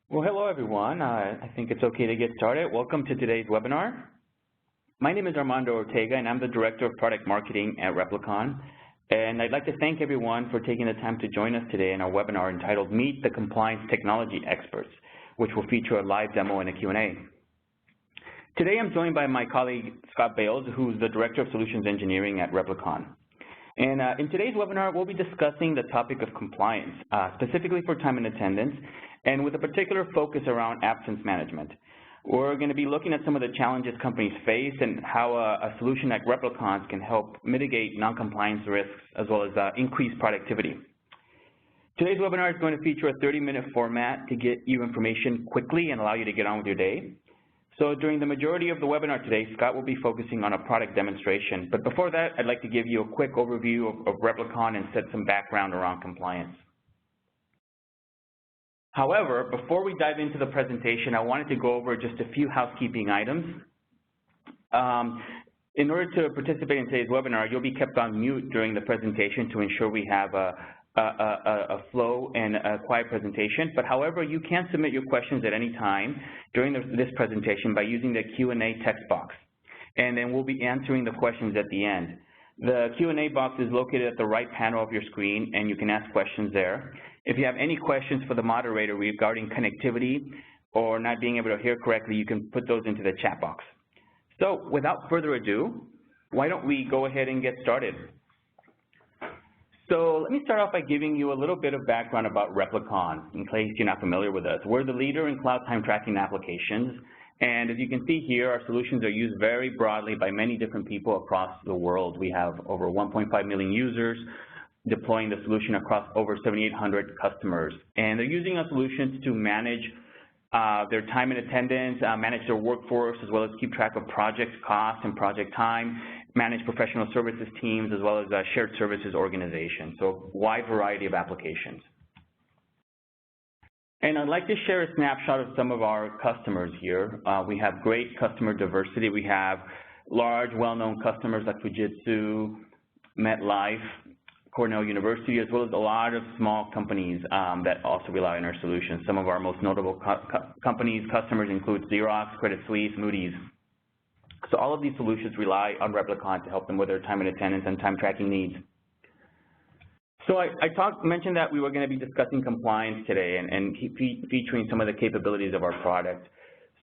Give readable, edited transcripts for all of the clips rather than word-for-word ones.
Well, hello everyone. I think it's okay to get started. Welcome to today's webinar. My name is Armando Ortega and I'm the Director of Product Marketing at Replicon. And I'd like to thank everyone for taking the time to join us today in our webinar entitled Meet the Compliance Technology Experts, which will feature a live demo and a Q&A. Today I'm joined by my colleague Scott Bales, who's the Director of Solutions Engineering at Replicon. And in today's webinar, we'll be discussing the topic of compliance, specifically for time and attendance, and with a particular focus around absence management. We're going to be looking at some of the challenges companies face and how a solution like Replicon's can help mitigate non-compliance risks as well as increase productivity. Today's webinar is going to feature a 30-minute format to get you information quickly and allow you to get on with your day. So during the majority of the webinar today, Scott will be focusing on a product demonstration. But before that, I'd like to give you a quick overview of Replicon and set some background around compliance. However, before we dive into the presentation, I wanted to go over just a few housekeeping items. In order to participate in today's webinar, you'll be kept on mute during the presentation to ensure we have a flow and a quiet presentation. But however, you can submit your questions at any time during this presentation by using the Q&A text box. And then we'll be answering the questions at the end. The Q&A box is located at the right panel of your screen, and you can ask questions there. If you have any questions for the moderator regarding connectivity or not being able to hear correctly, you can put those into the chat box. So without further ado, why don't we go ahead and get started? So let me start off by giving you a little bit of background about Replicon, in case you're not familiar with us. We're the leader in cloud time tracking applications. And as you can see here, our solutions are used very broadly by many different people across the world. We have over 1.5 million users deploying the solution across over 7,800 customers. And they're using our solutions to manage their time and attendance, manage their workforce, as well as keep track of project costs and project time, manage professional services teams, as well as shared services organizations. So a wide variety of applications. And I'd like to share a snapshot of some of our customers here. We have great customer diversity. We have large, well-known customers like Fujitsu, MetLife, Cornell University, as well as a lot of small companies that also rely on our solutions. Some of our most notable customers include Xerox, Credit Suisse, Moody's. So all of these solutions rely on Replicon to help them with their time and attendance and time tracking needs. So I mentioned that we were going to be discussing compliance today and featuring some of the capabilities of our product.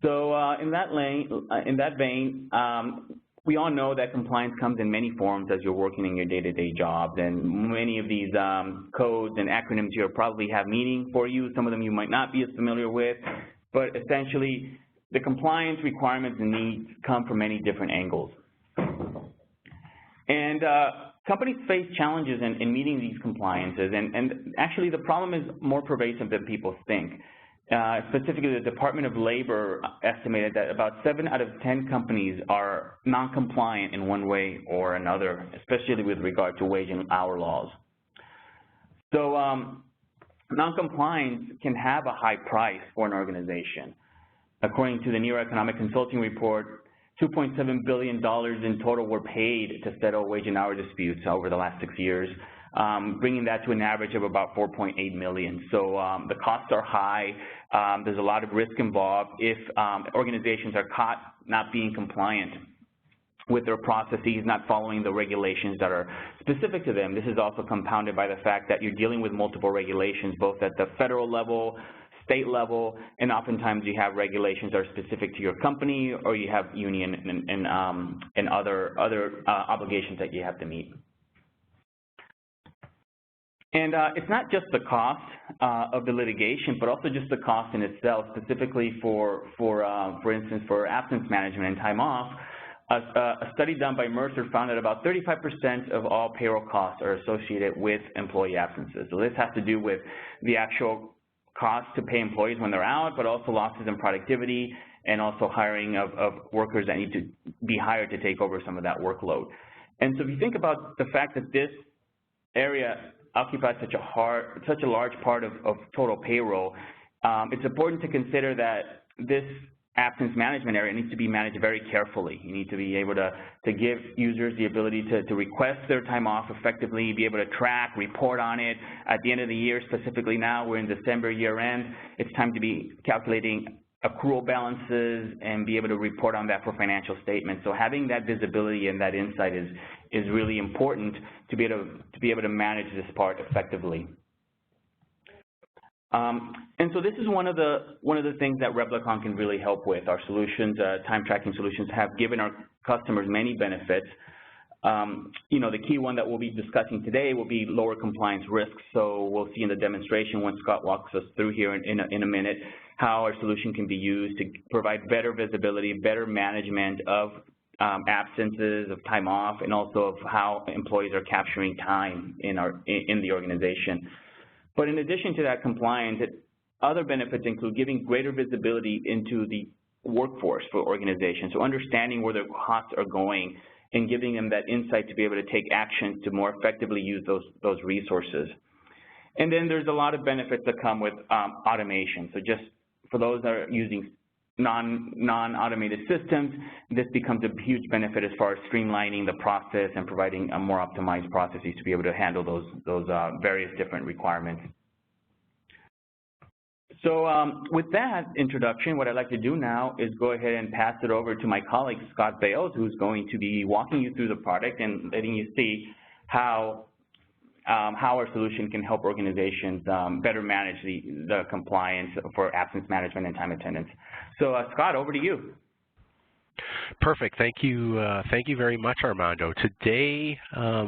So in that vein, we all know that compliance comes in many forms as you're working in your day-to-day jobs, and many of these codes and acronyms here probably have meaning for you. Some of them you might not be as familiar with, but essentially the compliance requirements and needs come from many different angles. And companies face challenges in meeting these compliances, and actually the problem is more pervasive than people think. Specifically, the Department of Labor estimated that about 7 out of 10 companies are non-compliant in one way or another, especially with regard to wage and hour laws. So non-compliance can have a high price for an organization. According to the New York Economic Consulting Report, $2.7 billion in total were paid to settle wage and hour disputes over the last 6 years, bringing that to an average of about $4.8 million. So the costs are high. There's a lot of risk involved if organizations are caught not being compliant with their processes, not following the regulations that are specific to them. This is also compounded by the fact that you're dealing with multiple regulations, both at the federal level, state level, and oftentimes you have regulations that are specific to your company, or you have union and other obligations that you have to meet. And it's not just the cost of the litigation, but also just the cost in itself, specifically for instance, for absence management and time off. A study done by Mercer found that about 35% of all payroll costs are associated with employee absences. So this has to do with the actual cost to pay employees when they're out, but also losses in productivity and also hiring of workers that need to be hired to take over some of that workload. And so if you think about the fact that this area occupies such a large part of total payroll, it's important to consider that this absence management area needs to be managed very carefully. You need to be able to give users the ability to request their time off effectively, be able to track, report on it. At the end of the year, specifically now, we're in December year end, it's time to be calculating accrual balances and be able to report on that for financial statements. So having that visibility and that insight is really important to be able to manage this part effectively. And so this is one of the things that Replicon can really help with. Our solutions, time tracking solutions, have given our customers many benefits. You know, the key one that we'll be discussing today will be lower compliance risks. So we'll see in the demonstration when Scott walks us through here in a minute how our solution can be used to provide better visibility, better management of absences, of time off, and also of how employees are capturing time in the organization. But in addition to that compliance, other benefits include giving greater visibility into the workforce for organizations, so understanding where their costs are going and giving them that insight to be able to take actions to more effectively use those resources. And then there's a lot of benefits that come with automation. So just for those that are using non-automated systems, this becomes a huge benefit as far as streamlining the process and providing a more optimized processes to be able to handle those various different requirements. So with that introduction, what I'd like to do now is go ahead and pass it over to my colleague, Scott Bales, who's going to be walking you through the product and letting you see how our solution can help organizations better manage the compliance for absence management and time attendance. So Scott, over to you. Perfect. Thank you very much, Armando. Today,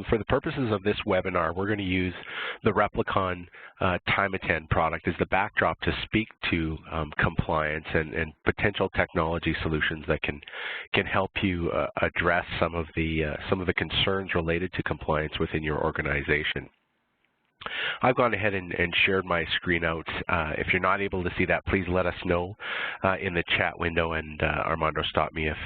for the purposes of this webinar, we're going to use the Replicon TimeAttend product as the backdrop to speak to compliance and potential technology solutions that can help you address some of the concerns related to compliance within your organization. I've gone ahead and shared my screen out. If you're not able to see that, please let us know in the chat window, and Armando, stop me if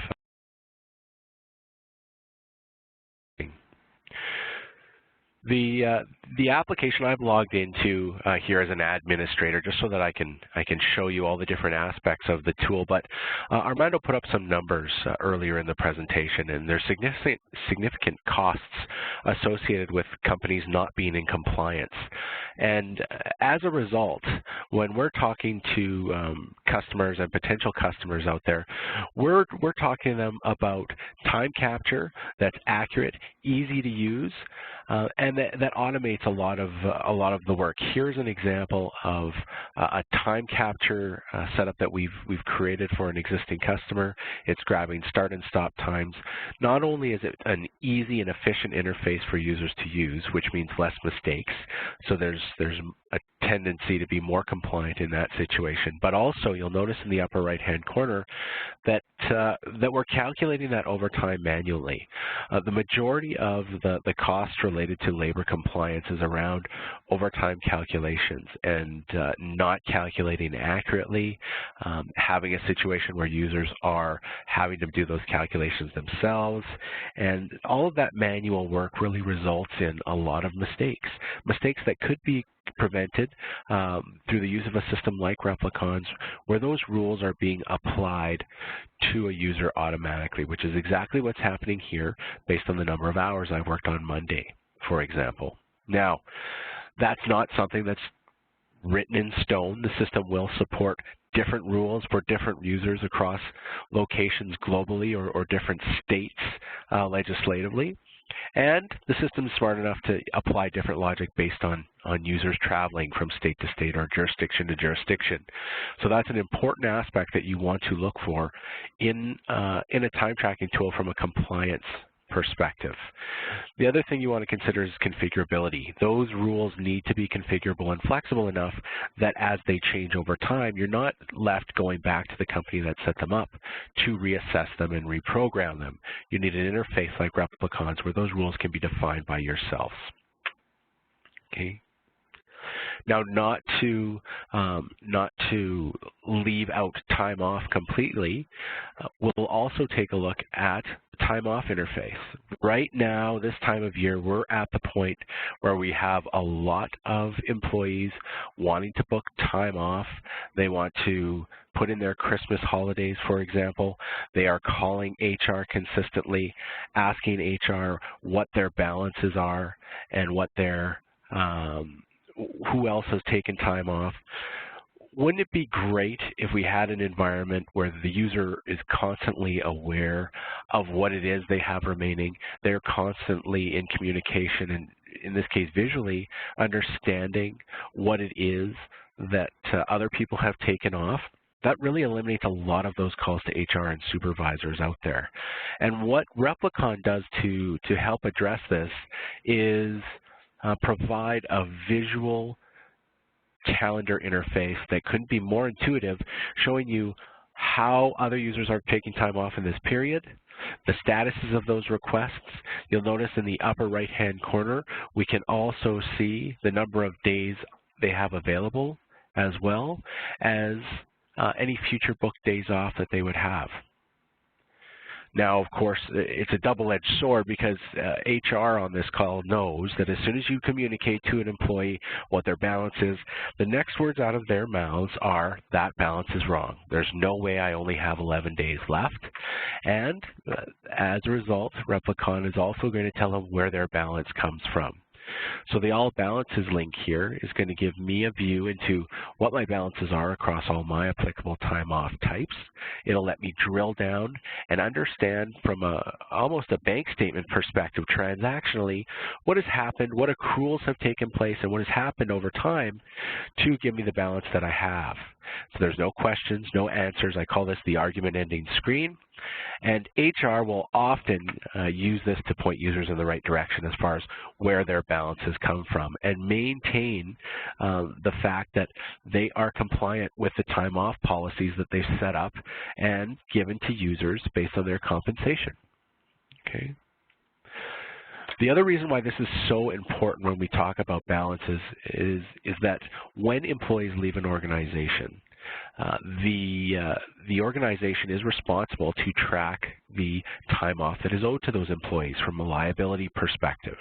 the application I've logged into here as an administrator, just so that I can show you all the different aspects of the tool. But Armando put up some numbers earlier in the presentation, and there's significant costs associated with companies not being in compliance. And as a result, when we're talking to customers and potential customers out there, we're talking to them about time capture that's accurate, easy to use, and that automates a lot of the work. Here's an example of a time capture setup that we've created for an existing customer. It's grabbing start and stop times. Not only is it an easy and efficient interface for users to use, which means less mistakes, so there's a tendency to be more compliant in that situation, but also you'll notice in the upper right-hand corner that we're calculating that overtime manually. The majority of the costs related to labor compliance is around overtime calculations and not calculating accurately, having a situation where users are having to do those calculations themselves, and all of that manual work really results in a lot of mistakes that could be prevented through the use of a system like Replicon's, where those rules are being applied to a user automatically, which is exactly what's happening here based on the number of hours I worked on Monday, for example. Now, that's not something that's written in stone. The system will support different rules for different users across locations globally or different states legislatively. And the system is smart enough to apply different logic based on users traveling from state to state or jurisdiction to jurisdiction. So that's an important aspect that you want to look for in a time tracking tool from a compliance perspective. The other thing you want to consider is configurability. Those rules need to be configurable and flexible enough that as they change over time, you're not left going back to the company that set them up to reassess them and reprogram them. You need an interface like Replicon's where those rules can be defined by yourselves. Okay. Now, not to leave out time off completely, we'll also take a look at time off interface. Right now, this time of year, we're at the point where we have a lot of employees wanting to book time off. They want to put in their Christmas holidays, for example. They are calling HR consistently, asking HR what their balances are and what their who else has taken time off. Wouldn't it be great if we had an environment where the user is constantly aware of what it is they have remaining? They're constantly in communication, and in this case visually, understanding what it is that other people have taken off. That really eliminates a lot of those calls to HR and supervisors out there. And what Replicon does to help address this is provide a visual calendar interface that couldn't be more intuitive, showing you how other users are taking time off in this period, the statuses of those requests. You'll notice in the upper right-hand corner, we can also see the number of days they have available, as well as any future booked days off that they would have. Now, of course, it's a double-edged sword because HR on this call knows that as soon as you communicate to an employee what their balance is, the next words out of their mouths are, that balance is wrong. There's no way I only have 11 days left. And as a result, Replicon is also going to tell them where their balance comes from. So the All Balances link here is going to give me a view into what my balances are across all my applicable time off types. It'll let me drill down and understand from almost a bank statement perspective, transactionally, what has happened, what accruals have taken place, and what has happened over time to give me the balance that I have. So there's no questions, no answers. I call this the argument ending screen. And HR will often use this to point users in the right direction as far as where their balances come from and maintain the fact that they are compliant with the time off policies that they've set up and given to users based on their compensation. Okay. The other reason why this is so important when we talk about balances is that when employees leave an organization, the organization is responsible to track the time off that is owed to those employees from a liability perspective.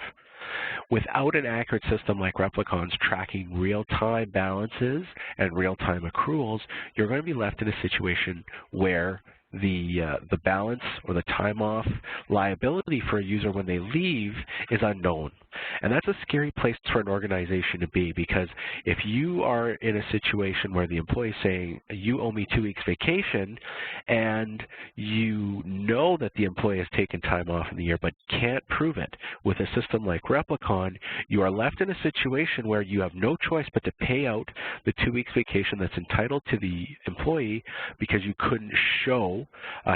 Without an accurate system like Replicon's tracking real-time balances and real-time accruals, you're going to be left in a situation where the balance or the time off liability for a user when they leave is unknown. And that's a scary place for an organization to be, because if you are in a situation where the employee is saying, you owe me 2 weeks vacation, and you know that the employee has taken time off in the year but can't prove it, with a system like Replicon, you are left in a situation where you have no choice but to pay out the 2 weeks vacation that's entitled to the employee because you couldn't show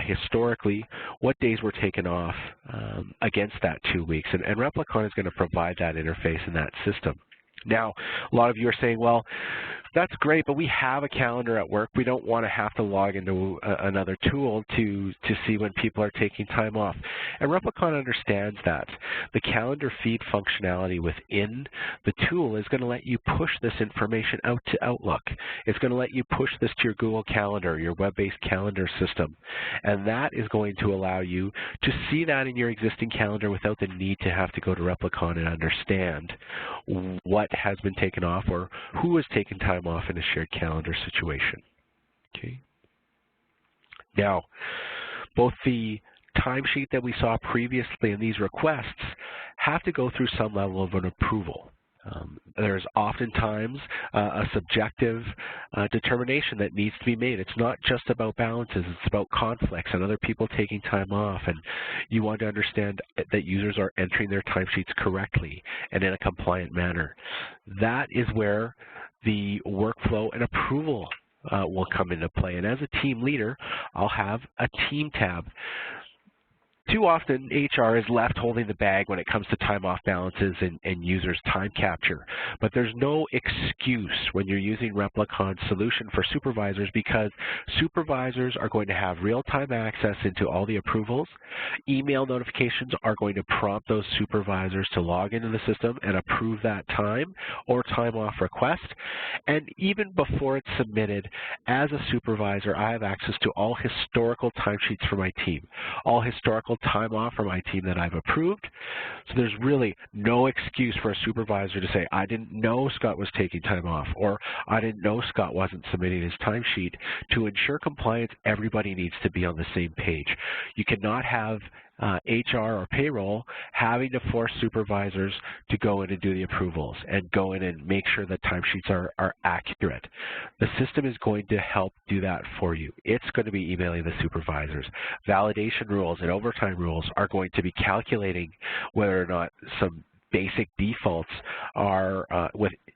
historically what days were taken off against that 2 weeks. And Replicon is going to provide that interface in that system. Now, a lot of you are saying, well, that's great, but we have a calendar at work. We don't want to have to log into another tool to see when people are taking time off. And Replicon understands that. The calendar feed functionality within the tool is going to let you push this information out to Outlook. It's going to let you push this to your Google Calendar, your web-based calendar system. And that is going to allow you to see that in your existing calendar without the need to have to go to Replicon and understand what has been taken off or who has taken time off in a shared calendar situation. Okay. Now, both the timesheet that we saw previously and these requests have to go through some level of an approval. There's oftentimes a subjective determination that needs to be made. It's not just about balances, it's about conflicts and other people taking time off, and you want to understand that users are entering their timesheets correctly and in a compliant manner. That is where the workflow and approval will come into play. And as a team leader, I'll have a team tab. Too often, HR is left holding the bag when it comes to time off balances and users' time capture. But there's no excuse when you're using Replicon's solution for supervisors, because supervisors are going to have real-time access into all the approvals. Email notifications are going to prompt those supervisors to log into the system and approve that time or time off request. And even before it's submitted, as a supervisor, I have access to all historical timesheets for my team, all historical time off for my team that I've approved. So there's really no excuse for a supervisor to say, I didn't know Scott was taking time off, or I didn't know Scott wasn't submitting his timesheet. To ensure compliance, everybody needs to be on the same page. You cannot have HR or payroll having to force supervisors to go in and do the approvals and go in and make sure that timesheets are accurate. The system is going to help do that for you. It's going to be emailing the supervisors. Validation rules and overtime rules are going to be calculating whether or not some basic defaults are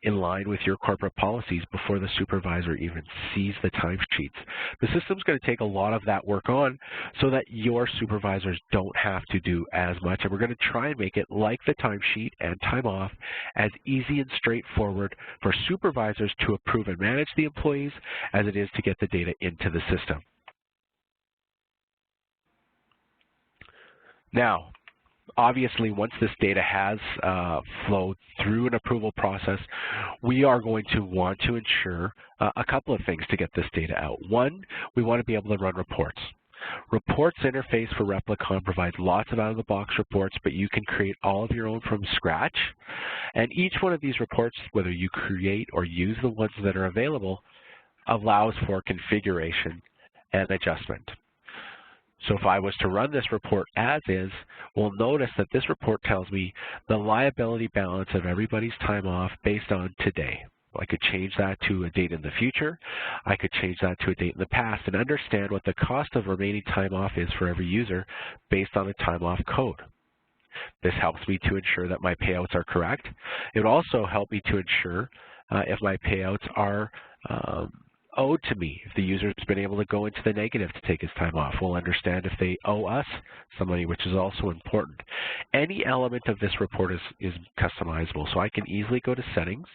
in line with your corporate policies before the supervisor even sees the timesheets. The system's going to take a lot of that work on so that your supervisors don't have to do as much, and we're going to try and make it, like the timesheet and time off, as easy and straightforward for supervisors to approve and manage the employees as it is to get the data into the system. Now, obviously, once this data has flowed through an approval process, we are going to want to ensure a couple of things to get this data out. One, we want to be able to run reports. Reports interface for Replicon provides lots of out-of-the-box reports, but you can create all of your own from scratch. And each one of these reports, whether you create or use the ones that are available, allows for configuration and adjustment. So if I was to run this report as is, we'll notice that this report tells me the liability balance of everybody's time off based on today. I could change that to a date in the future. I could change that to a date in the past and understand what the cost of remaining time off is for every user based on the time off code. This helps me to ensure that my payouts are correct. It would also help me to ensure if my payouts are owed to me. If the user's been able to go into the negative to take his time off, we'll understand if they owe us some money, which is also important. Any element of this report is customizable, so I can easily go to settings.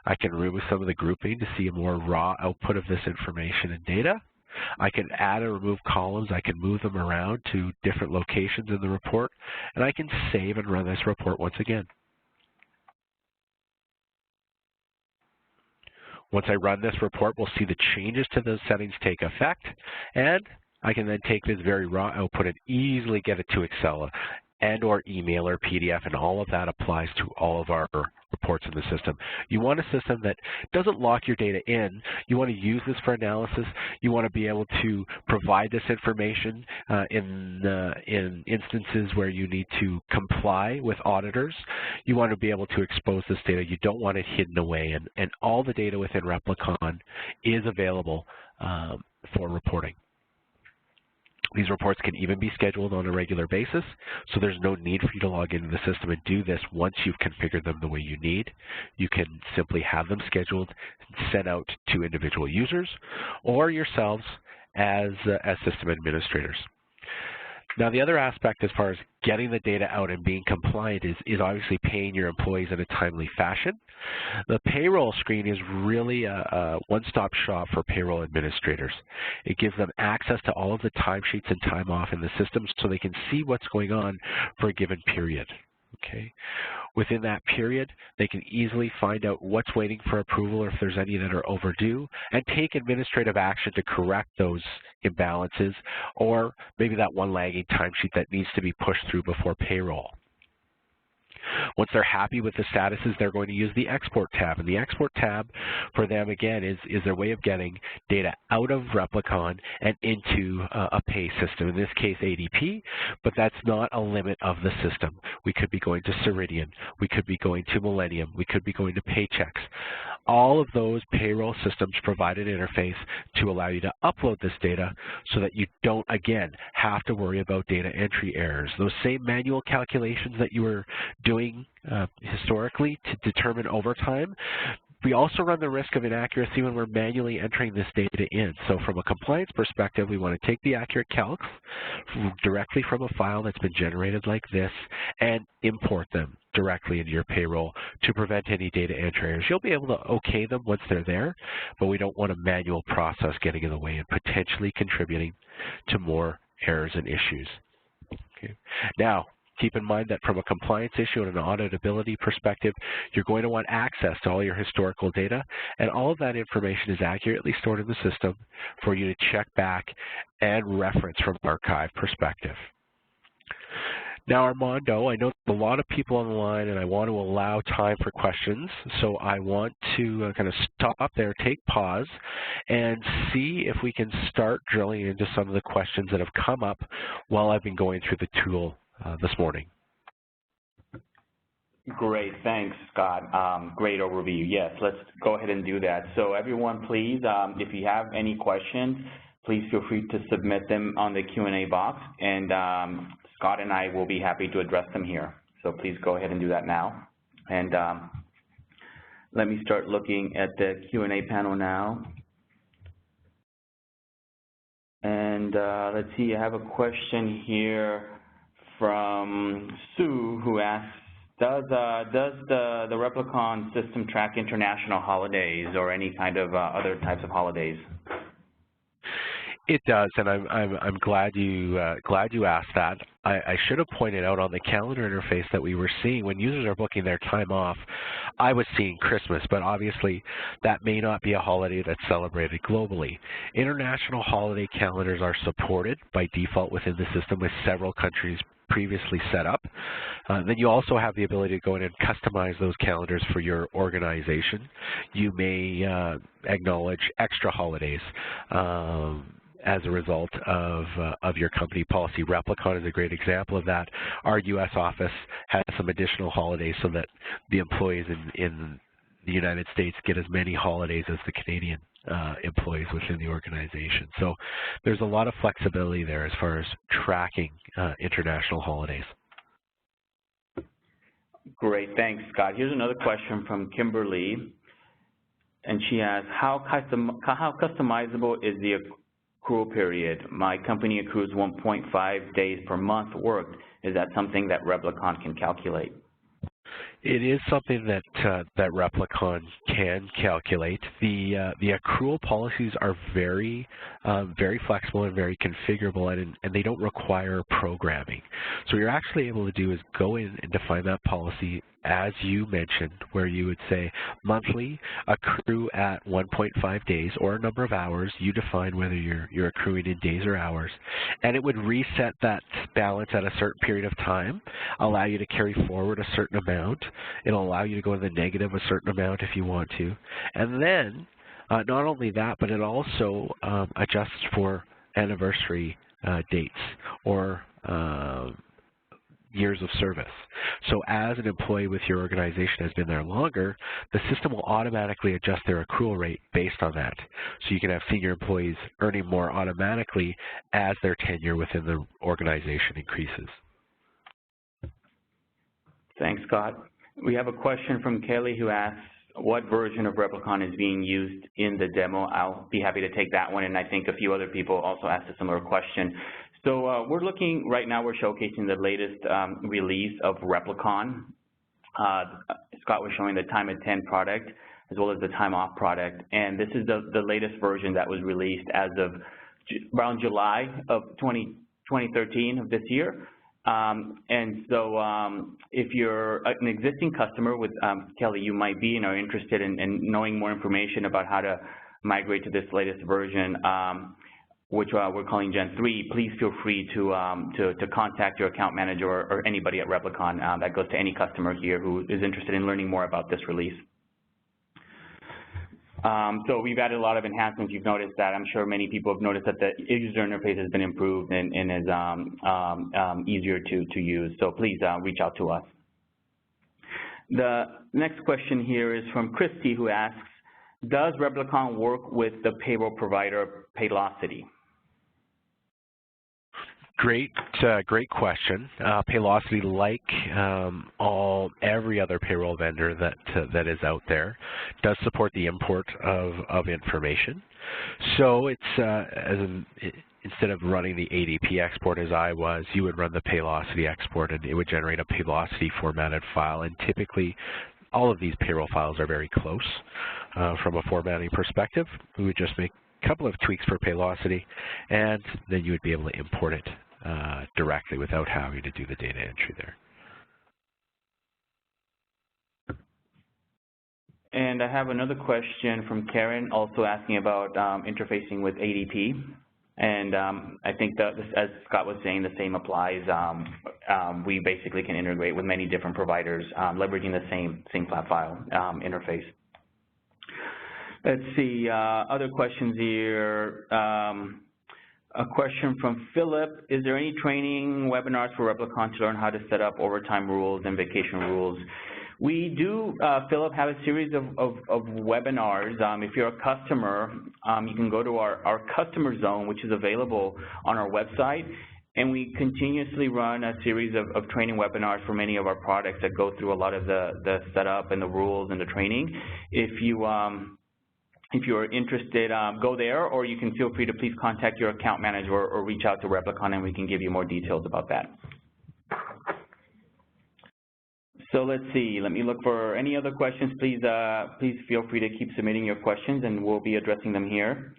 I can remove some of the grouping to see a more raw output of this information and data. I can add or remove columns. I can move them around to different locations in the report, and I can save and run this report once again. Once I run this report, we'll see the changes to those settings take effect, and I can then take this very raw output and easily get it to Excel and or email or PDF, and all of that applies to all of our reports in the system. You want a system that doesn't lock your data in. You want to use this for analysis. You want to be able to provide this information in instances where you need to comply with auditors. You want to be able to expose this data. You don't want it hidden away, and all the data within Replicon is available for reporting. These reports can even be scheduled on a regular basis, so there's no need for you to log into the system and do this once you've configured them the way you need. You can simply have them scheduled and sent out to individual users or yourselves as system administrators. Now, the other aspect as far as getting the data out and being compliant is obviously paying your employees in a timely fashion. The payroll screen is really a one-stop shop for payroll administrators. It gives them access to all of the timesheets and time off in the system so they can see what's going on for a given period. Okay. Within that period, they can easily find out what's waiting for approval or if there's any that are overdue, and take administrative action to correct those imbalances, or maybe that one lagging timesheet that needs to be pushed through before payroll. Once they're happy with the statuses, they're going to use the Export tab. And the Export tab for them, again, is their way of getting data out of Replicon and into a pay system, in this case ADP, but that's not a limit of the system. We could be going to Ceridian. We could be going to Millennium. We could be going to Paychex. All of those payroll systems provide an interface to allow you to upload this data so that you don't, again, have to worry about data entry errors. Those same manual calculations that you were doing historically to determine overtime, we also run the risk of inaccuracy when we're manually entering this data in. So from a compliance perspective, we want to take the accurate calcs directly from a file that's been generated like this and import them directly into your payroll to prevent any data entry errors. You'll be able to okay them once they're there, but we don't want a manual process getting in the way and potentially contributing to more errors and issues. Okay. Now, keep in mind that from a compliance issue and an auditability perspective, you're going to want access to all your historical data, and all of that information is accurately stored in the system for you to check back and reference from an archive perspective. Now, Armando, I know a lot of people on the line, and I want to allow time for questions, so I want to kind of stop there, take pause, and see if we can start drilling into some of the questions that have come up while I've been going through the tool this morning. Great, thanks, Scott. Great overview. Yes, let's go ahead and do that. So everyone, please, if you have any questions, please feel free to submit them on the Q&A box, and Scott and I will be happy to address them here. So please go ahead and do that now. And let me start looking at the Q&A panel now. And let's see, I have a question here from Sue, who asks, does the Replicon system track international holidays or any kind of other types of holidays? It does, and I'm glad you asked that. I should have pointed out on the calendar interface that we were seeing when users are booking their time off, I was seeing Christmas, but obviously that may not be a holiday that's celebrated globally. International holiday calendars are supported by default within the system with several countries previously set up. Then you also have the ability to go in and customize those calendars for your organization. You may acknowledge extra holidays as a result of your company policy. Replicon is a great example of that. Our U.S. office has some additional holidays so that the employees in the United States get as many holidays as the Canadian employees within the organization. So there's a lot of flexibility there as far as tracking international holidays. Great, thanks, Scott. Here's another question from Kimberly, and she asks, how customizable is the accrual period? My company accrues 1.5 days per month worked. Is that something that Replicon can calculate? It is something that that Replicon can calculate. The accrual policies are very flexible and very configurable, and they don't require programming. So what you're actually able to do is go in and define that policy as you mentioned, where you would say monthly accrue at 1.5 days or a number of hours. You define whether you're accruing in days or hours, and it would reset that balance at a certain period of time, allow you to carry forward a certain amount. It'll allow you to go in the negative a certain amount if you want to, and then not only that, but it also adjusts for anniversary dates or years of service. So as an employee with your organization has been there longer, the system will automatically adjust their accrual rate based on that. So you can have senior employees earning more automatically as their tenure within the organization increases. Thanks, Scott. We have a question from Kelly who asks, what version of Replicon is being used in the demo? I'll be happy to take that one, and I think a few other people also asked a similar question. So we're looking, right now we're showcasing the latest release of Replicon. Scott was showing the Time at 10 product as well as the TimeOff product, and this is the latest version that was released as of around July of 2013 of this year. And so if you're an existing customer with Kelly, you might be and are interested in knowing more information about how to migrate to this latest version, which we're calling Gen 3, please feel free to contact your account manager or anybody at Replicon. That goes to any customer here who is interested in learning more about this release. So we've added a lot of enhancements. You've noticed that. I'm sure many people have noticed that the user interface has been improved and is easier to use. So please reach out to us. The next question here is from Christy, who asks, does Replicon work with the payroll provider Paylocity? Great question. Paylocity, like every other payroll vendor that is out there, does support the import of information. So it's instead of running the ADP export as I was, you would run the Paylocity export, and it would generate a Paylocity formatted file. And typically, all of these payroll files are very close from a formatting perspective. We would just make a couple of tweaks for Paylocity, and then you would be able to import it directly without having to do the data entry there. And I have another question from Karen, also asking about interfacing with ADP. And I think that, as Scott was saying, the same applies. We basically can integrate with many different providers, leveraging the same flat file interface. Let's see, other questions here. A question from Philip. Is there any training webinars for Replicon to learn how to set up overtime rules and vacation rules? We do, Philip, have a series of webinars. If you're a customer, you can go to our customer zone, which is available on our website, and we continuously run a series of training webinars for many of our products that go through a lot of the setup and the rules and the training. If you're interested, go there, or you can feel free to please contact your account manager or reach out to Replicon, and we can give you more details about that. So let's see, let me look for any other questions. Please feel free to keep submitting your questions, and we'll be addressing them here.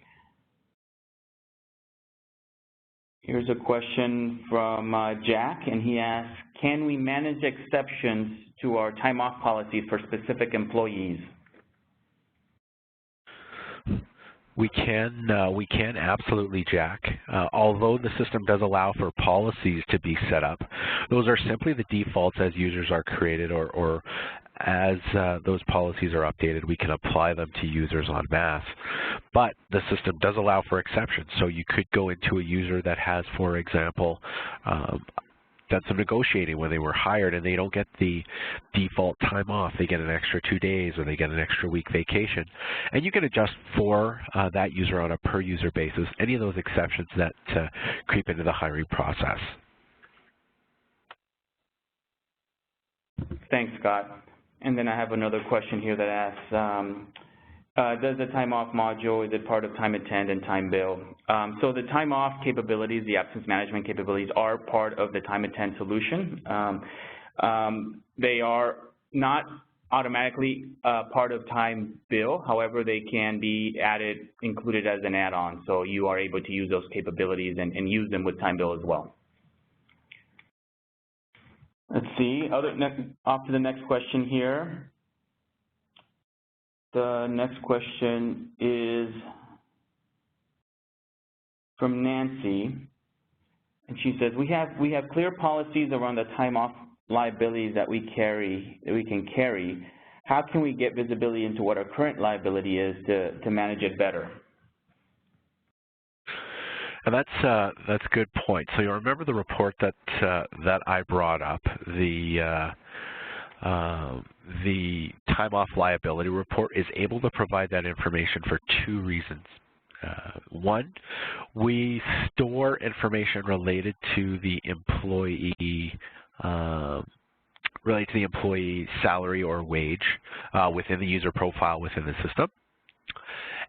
Here's a question from Jack, and he asks, can we manage exceptions to our time off policies for specific employees? We can absolutely, Jack. Although the system does allow for policies to be set up, those are simply the defaults as users are created, or as those policies are updated, we can apply them to users en masse. But the system does allow for exceptions. So you could go into a user that has, for example, done some negotiating when they were hired and they don't get the default time off. They get an extra 2 days or they get an extra week vacation. And you can adjust for that user on a per user basis, any of those exceptions that creep into the hiring process. Thanks, Scott. And then I have another question here that asks, does the time off module, is it part of time attend and time bill? So the time off capabilities, the absence management capabilities are part of the time attend solution. They are not automatically part of time bill. However, they can be included as an add-on. So you are able to use those capabilities and use them with time bill as well. Let's see, off to the next question here. The next question is from Nancy, and she says, we have clear policies around the time off liabilities that we can carry. How can we get visibility into what our current liability is to manage it better? And that's a good point. So you remember the report that I brought up, the time off liability report is able to provide that information for 2 reasons. One, we store information related to the employee salary or wage within the user profile within the system.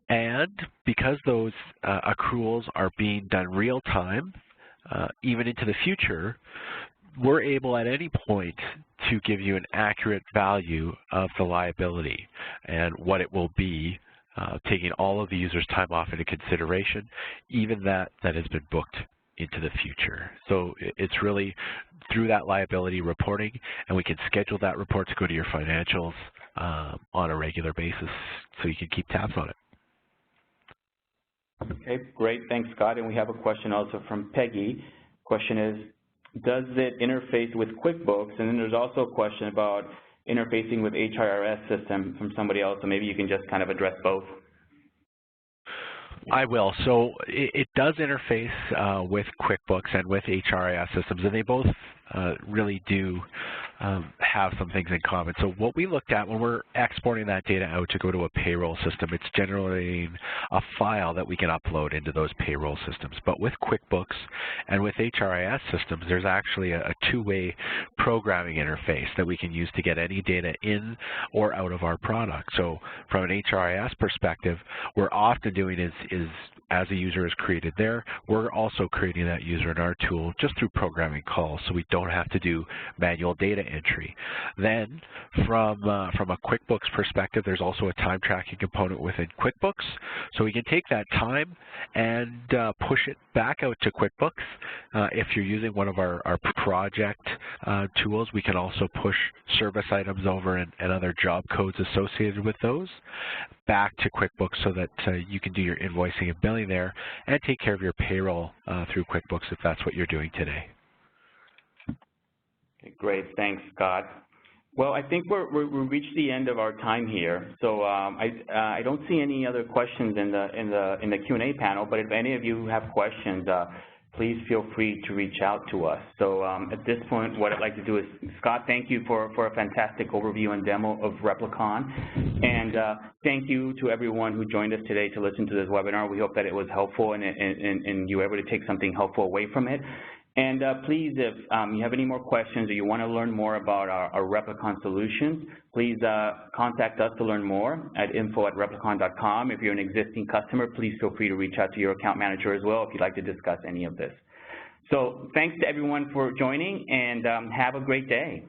And because those accruals are being done real time, even into the future, we're able at any point to give you an accurate value of the liability and what it will be, taking all of the user's time off into consideration, even that has been booked into the future. So it's really through that liability reporting, and we can schedule that report to go to your financials on a regular basis so you can keep tabs on it. Okay, great. Thanks, Scott. And we have a question also from Peggy. Question is, does it interface with QuickBooks? And then there's also a question about interfacing with HRIS system from somebody else, so maybe you can just kind of address both. I will. So it does interface with QuickBooks and with HRIS systems, and they both really do have some things in common. So what we looked at when we're exporting that data out to go to a payroll system, it's generating a file that we can upload into those payroll systems. But with QuickBooks and with HRIS systems, there's actually a 2-way programming interface that we can use to get any data in or out of our product. So from an HRIS perspective, we're often doing is as a user is created there, we're also creating that user in our tool just through programming calls, so we don't have to do manual data entry. Then from a QuickBooks perspective, there's also a time tracking component within QuickBooks, so we can take that time and push it back out to QuickBooks. If you're using one of our project tools, we can also push service items over and other job codes associated with those back to QuickBooks so that you can do your invoicing and billing primarily there, and take care of your payroll through QuickBooks if that's what you're doing today. Okay, great. Thanks, Scott. Well, I think we've reached the end of our time here. So I don't see any other questions in the Q&A panel. But if any of you have questions, please feel free to reach out to us. So at this point, what I'd like to do is, Scott, thank you for a fantastic overview and demo of Replicon. And thank you to everyone who joined us today to listen to this webinar. We hope that it was helpful and you were able to take something helpful away from it. And please, if you have any more questions or you want to learn more about our Replicon solutions, please contact us to learn more at info@replicon.com. If you're an existing customer, please feel free to reach out to your account manager as well if you'd like to discuss any of this. So thanks to everyone for joining, and have a great day.